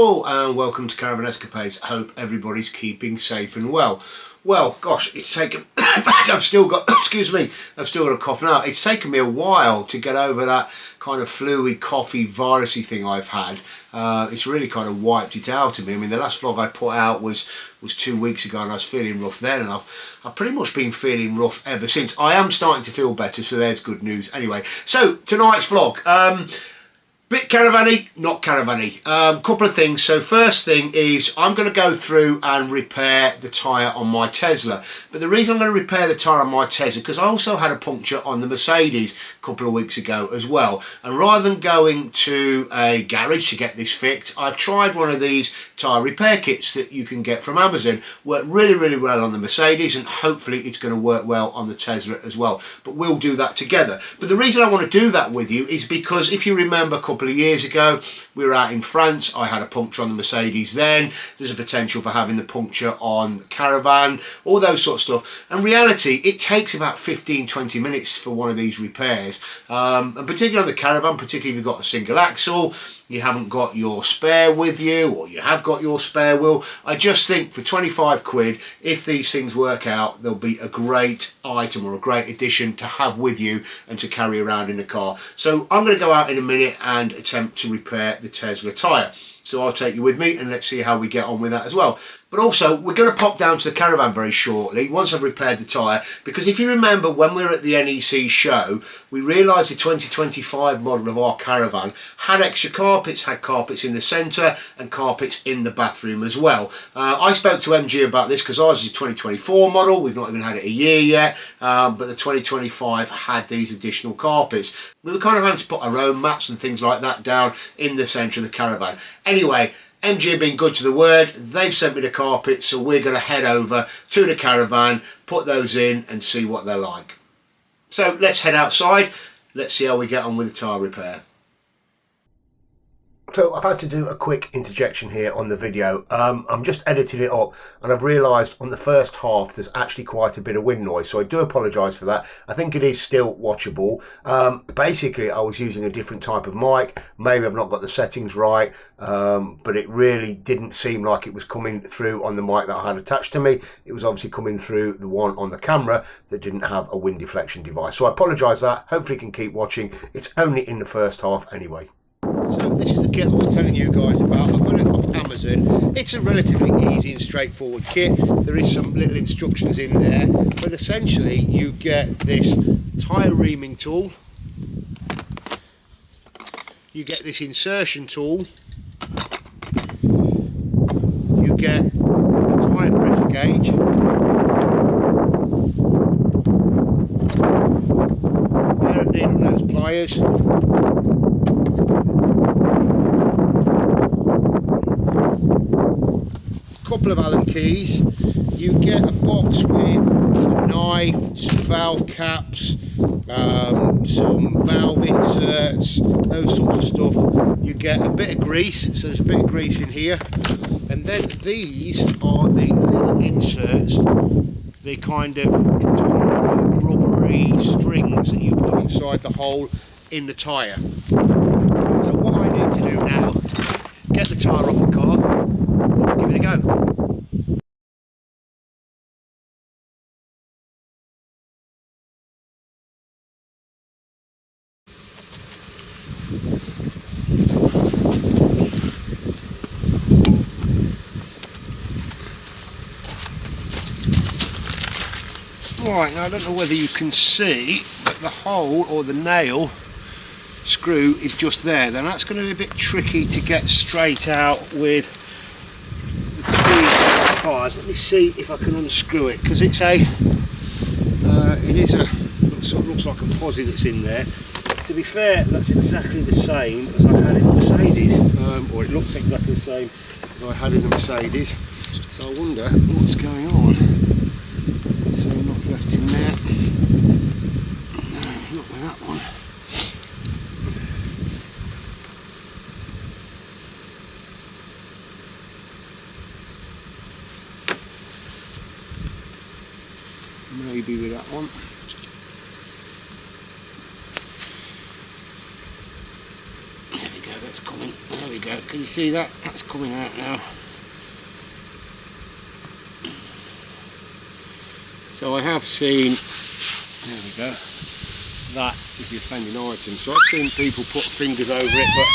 all, and welcome to Caravan Escapades. I hope everybody's keeping safe and well. Well, gosh, it's taken, in fact, I've still got, excuse me, I've still got a cough now. It's taken me a while to get over that kind of flu-y, coughy, virusy thing I've had. It's really kind of wiped it out of me. I mean, the last vlog I put out was 2 weeks ago, and I was feeling rough then, and I've pretty much been feeling rough ever since. I am starting to feel better, so there's good news. Anyway, so tonight's vlog. Bit caravan-y, not caravan-y. Couple of things. So first thing is I'm going to go through and repair the tyre on my Tesla. But the reason I'm going to repair the tyre on my Tesla, because I also had a puncture on the Mercedes a couple of weeks ago as well. And rather than going to a garage to get this fixed, I've tried one of these tyre repair kits that you can get from Amazon. Worked really, really well on the Mercedes, and hopefully it's going to work well on the Tesla as well. But we'll do that together. But the reason I want to do that with you is because if you remember a couple of years ago, we were out in France. I had a puncture on the Mercedes then. There's a potential for having the puncture on the Caravan, all those sort of stuff. And reality, it takes about 15-20 minutes for one of these repairs. And particularly on the Caravan, particularly if you've got a single axle, you haven't got your spare with you, or you have got your spare wheel. I just think for 25 quid, if these things work out, they'll be a great item or a great addition to have with you and to carry around in the car. So I'm going to go out in a minute and attempt to repair the Tesla tyre. So I'll take you with me and let's see how we get on with that as well. But also, we're going to pop down to the Caravan very shortly, once I've repaired the tyre, because if you remember when we were at the NEC show, we realised the 2025 model of our Caravan had extra carpets, had carpets in the centre and carpets in the bathroom as well. I spoke to MG about this because ours is a 2024 model, we've not even had it a year yet, but the 2025 had these additional carpets. We were kind of having to put our own mats and things like that down in the centre of the Caravan. Anyway, MG have been good to the word, they've sent me the carpet, so we're going to head over to the Caravan, put those in and see what they're like. So let's head outside, let's see how we get on with the tyre repair. So I've had to do a quick interjection here on the video. I'm just editing it up and I've realised on the first half there's actually quite a bit of wind noise, so I do apologise for that. I think it is still watchable. Basically I was using a different type of mic, maybe I've not got the settings right, but it really didn't seem like it was coming through on the mic that I had attached to me. It was obviously coming through the one on the camera that didn't have a wind deflection device. So I apologise for that, hopefully you can keep watching. It's only in the first half anyway. So this is the kit I was telling you guys about. I've got it off Amazon. It's a relatively easy and straightforward kit. There is some little instructions in there, but essentially you get this tyre reaming tool, you get this insertion tool, you get the tyre pressure gauge, pair of needle nose pliers, couple of Allen keys, you get a box with a knife, some valve caps, some valve inserts, those sorts of stuff. You get a bit of grease, so there's a bit of grease in here, and then these are the little inserts, the kind of rubbery strings that you put inside the hole in the tyre. So what I need to do now, get the tyre off the car, give it a go. Right, now I don't know whether you can see, but the hole or the nail screw is just there. Then that's going to be a bit tricky to get straight out with the two bars. Let me see if I can unscrew it, because it's a looks like a posi that's in there. To be fair, that's exactly the same as I had in the Mercedes, or it looks exactly the same as I had in the Mercedes. So I wonder what's going on. Is there enough left in there? No, not with that one. Maybe with that one. There we go. That's coming. There we go. Can you see that? That's coming out now. So I have seen, there we go, that is the offending item. So I've seen people put fingers over it, but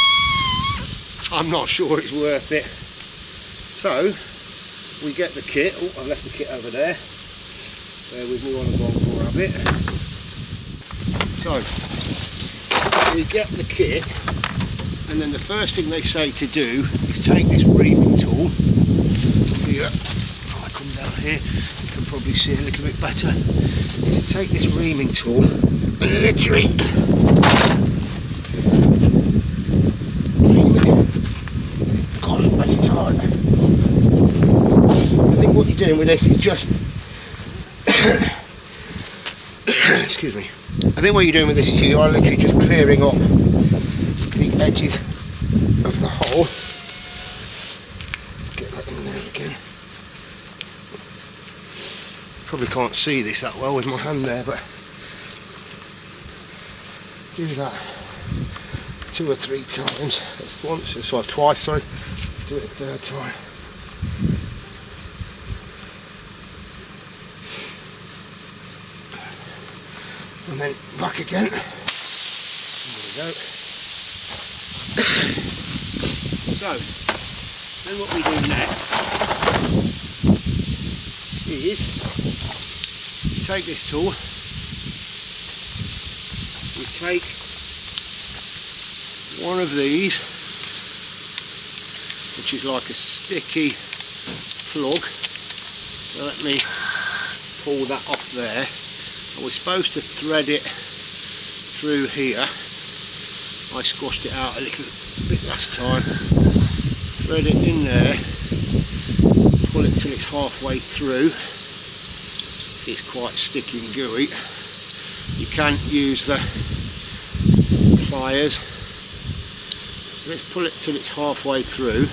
I'm not sure it's worth it. So we get the kit. Oh, I've left the kit over there. Bear with me while I go and grab it. So we get the kit, and then the first thing they say to do is take this reaming tool here. If I come down here, you can probably see a little bit better. Is to take this reaming tool and literally ream again. Gosh, that's hard. I think what you're doing with this is just excuse me. I think what you're doing with this is you are literally just clearing up the edges of the hole. Let's get that in there again. Probably can't see this that well with my hand there, but do that 2 or 3 times. That's once, sorry, twice, sorry. Let's do it a 3rd time. And then back again. There we go. So, then what we do next is we take this tool, we take one of these, which is like a sticky plug. So let me pull that off there. And we're supposed to thread it through here. I squashed it out a little bit last time. Thread it in there, pull it till it's halfway through. See, it's quite sticky and gooey. You can use the pliers. So let's pull it till it's halfway through.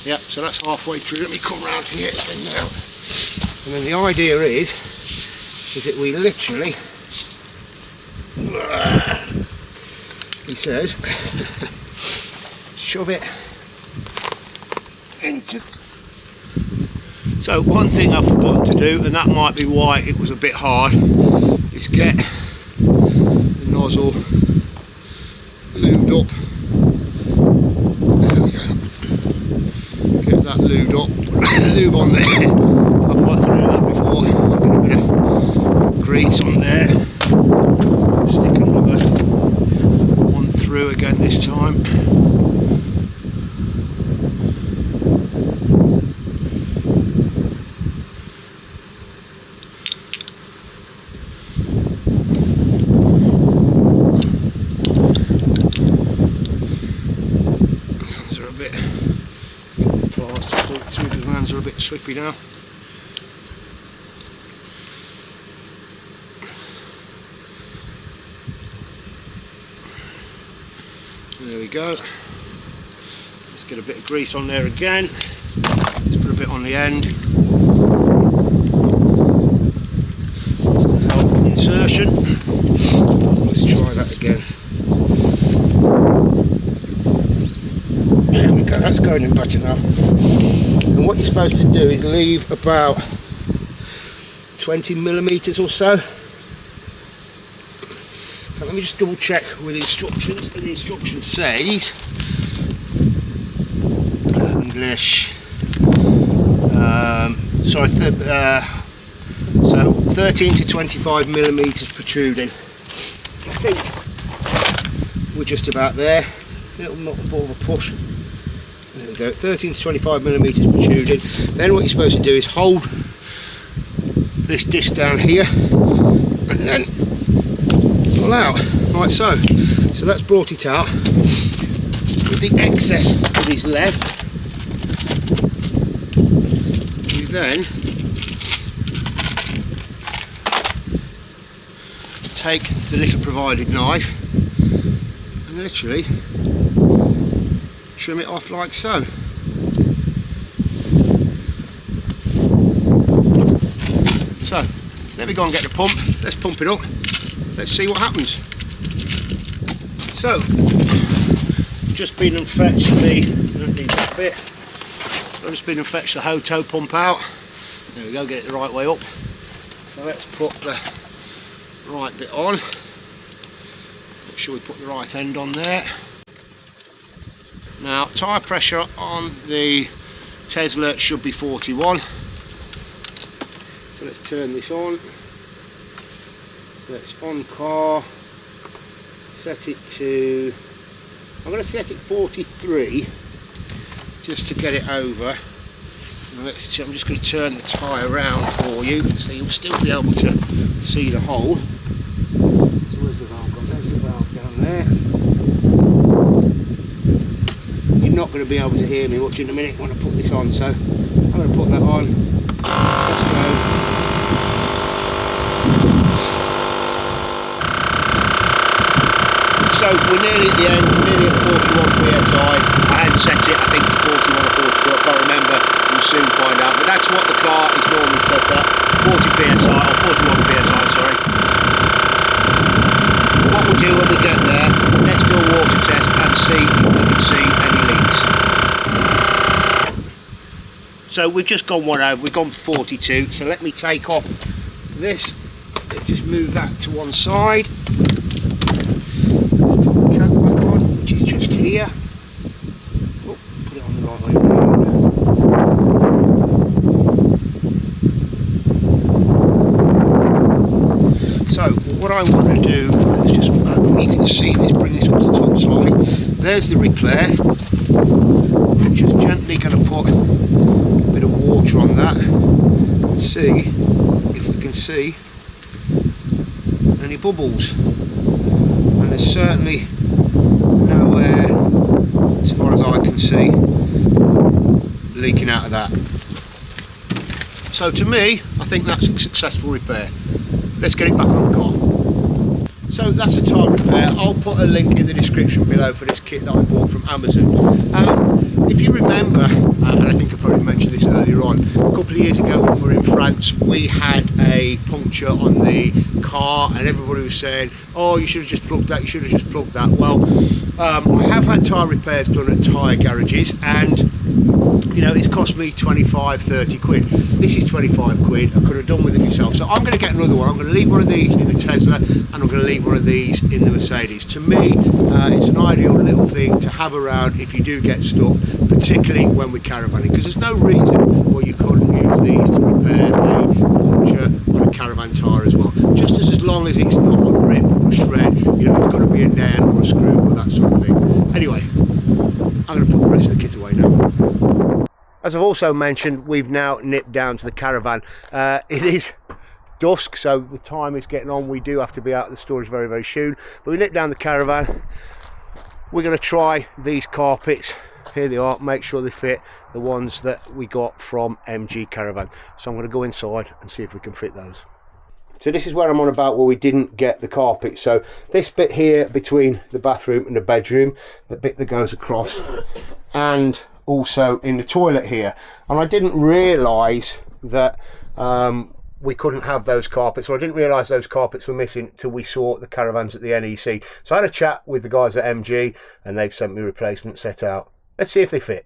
Yep, so that's halfway through. Let me come round here again now. And then the idea is that we literally, he says, shove it into. So one thing I've forgotten to do, and that might be why it was a bit hard, is get the nozzle lubed up. There we go. Get that lubed up, lube on there. I've got to do that before. Get a bit of grease on there. Stick another one through again this time. Hands are a bit, get the pliers to pull through because my hands are a bit slippy now. There we go. Let's get a bit of grease on there again. Just put a bit on the end. Just to help insertion. Let's try that again. There we go, that's going in better now. And what you're supposed to do is leave about 20mm or so. Let me just double check with the instructions. The instruction says English. So 13 to 25mm protruding. I think we're just about there. A little bit of a push. There we go. 13 to 25mm protruding. Then what you're supposed to do is hold this disc down here, and then pull out, like so. So that's brought it out. With the excess that is left, you then take the little provided knife and literally trim it off like so. So, let me go and get the pump. Let's pump it up. Let's see what happens. So, just been and fetched the, don't need that bit, I've just been and fetched the Hoto pump out. There we go, get it the right way up. So let's put the right bit on. Make sure we put the right end on there. Now, tyre pressure on the Tesla should be 41. So let's turn this on. Let's on car. Set it to, I'm going to set it 43 just to get it over. Now I'm just going to turn the tyre around for you so you'll still be able to see the hole. So where's the valve gone? There's the valve down there. You're not going to be able to hear me much in a minute when I put this on, so I'm going to put that on. Let's go. So we're nearly at the end, nearly at 41 psi. I had set it, I think, to 41 or 42, I can't remember, we'll soon find out. But that's what the car is normally set at, 40 psi, or 41 psi, sorry. What we'll do when we get there, let's go water test and see if we can see any leaks. So we've just gone one over, we've gone 42, so let me take off this, let's just move that to one side. Which is just here. Oh, put it on the right way around. So what I want to do, let's just, hopefully you can see this, bring this up to the top slowly. There's the repair. I'm just gently going to put a bit of water on that and see if we can see any bubbles. And there's certainly nowhere, as far as I can see, leaking out of that. So to me, I think that's a successful repair. Let's get it back on the car. So that's a tyre repair. I'll put a link in the description below for this kit that I bought from Amazon. If you remember, and I think I probably mentioned this earlier on, a couple of years ago when we were in France, we had a puncture on the car and everybody was saying, oh, you should have just plugged that, you should have just plugged that. Well, I have had tyre repairs done at tyre garages, and you know, it's cost me 25-30 quid. This is 25 quid. I could have done with it myself. So I'm going to get another one. I'm going to leave one of these in the Tesla and I'm going to leave one of these in the Mercedes. To me, it's an ideal little thing to have around if you do get stuck, particularly when we're caravanning, because there's no reason why you couldn't use these to repair a puncture on a caravan tyre as well. Just as long as it's not a rip or a shred, you know, there's got to be a nail or a screw or that sort of thing. Anyway, I'm going to put the rest of the kit away now. As I've also mentioned, we've now nipped down to the caravan. It is dusk, so the time is getting on. We do have to be out of the storage very, very soon. But we nipped down the caravan. We're going to try these carpets. Here they are. Make sure they fit, the ones that we got from MG Caravan. So I'm going to go inside and see if we can fit those. So this is where I'm on about where we didn't get the carpet. So this bit here between the bathroom and the bedroom, the bit that goes across, and also in the toilet here, and I didn't realise that we couldn't have those carpets, or I didn't realise those carpets were missing till we saw the caravans at the NEC. So I had a chat with the guys at MG and they've sent me a replacement set out. Let's see if they fit.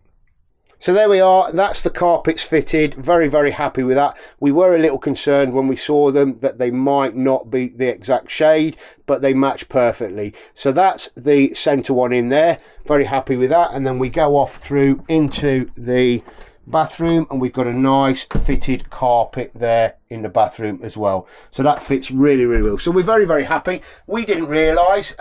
So there we are, that's the carpets fitted. Very, very happy with that. We were a little concerned when we saw them that they might not be the exact shade, but they match perfectly. So that's the centre one in there. Very happy with that. And then we go off through into the bathroom and we've got a nice fitted carpet there in the bathroom as well. So that fits really, really well. So we're very, very happy. We didn't realise,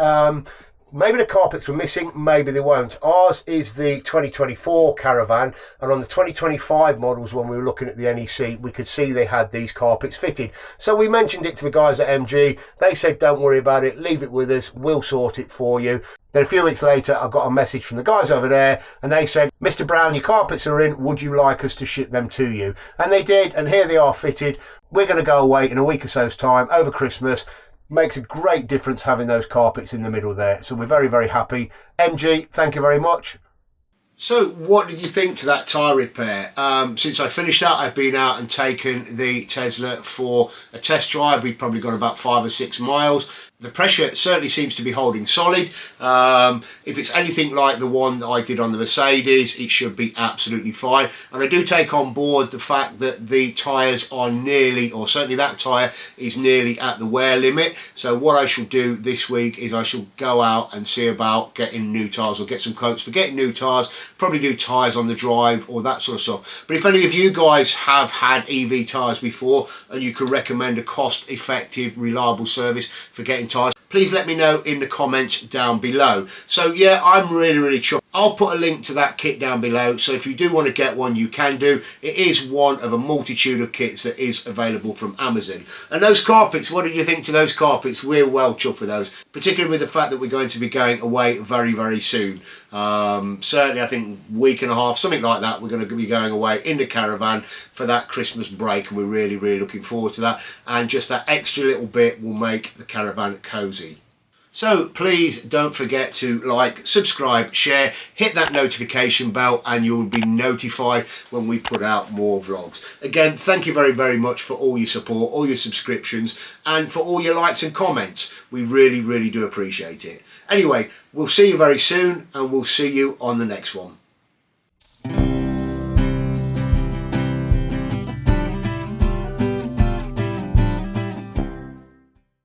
maybe the carpets were missing, maybe they won't. Ours is the 2024 Caravan, and on the 2025 models, when we were looking at the NEC, we could see they had these carpets fitted. So we mentioned it to the guys at MG. They said, don't worry about it, leave it with us, we'll sort it for you. Then a few weeks later, I got a message from the guys over there, and they said, Mr. Brown, your carpets are in, would you like us to ship them to you? And they did, and here they are fitted. We're going to go away in a week or so's time, over Christmas. Makes a great difference having those carpets in the middle there. So we're very, very happy. MG, thank you very much. So what did you think to that tyre repair? Since I finished that, I've been out and taken the Tesla for a test drive. We've probably gone about 5 or 6 miles. The pressure certainly seems to be holding solid. If it's anything like the one that I did on the Mercedes, it should be absolutely fine. And I do take on board the fact that the tyres are nearly, or certainly that tyre is nearly at the wear limit. So what I shall do this week is I shall go out and see about getting new tyres, or get some quotes for getting new tyres, probably do tyres on the drive or that sort of stuff. But if any of you guys have had EV tyres before and you could recommend a cost-effective, reliable service for getting tyres, please let me know in the comments down below. So yeah, I'm really chuffed. I'll put a link to that kit down below, so if you do want to get one, you can do. It is one of a multitude of kits that is available from Amazon. And those carpets, what did you think to those carpets? We're well chuffed with those, particularly with the fact that we're going to be going away very soon. Certainly I think week and a half, something like that, we're going to be going away in the caravan for that Christmas break, and we're really looking forward to that. And just that extra little bit will make the caravan cosy. So please don't forget to like, subscribe, share, hit that notification bell, and you'll be notified when we put out more vlogs. Again, thank you very much for all your support, all your subscriptions, and for all your likes and comments. We really do appreciate it. Anyway, we'll see you very soon, and we'll see you on the next one.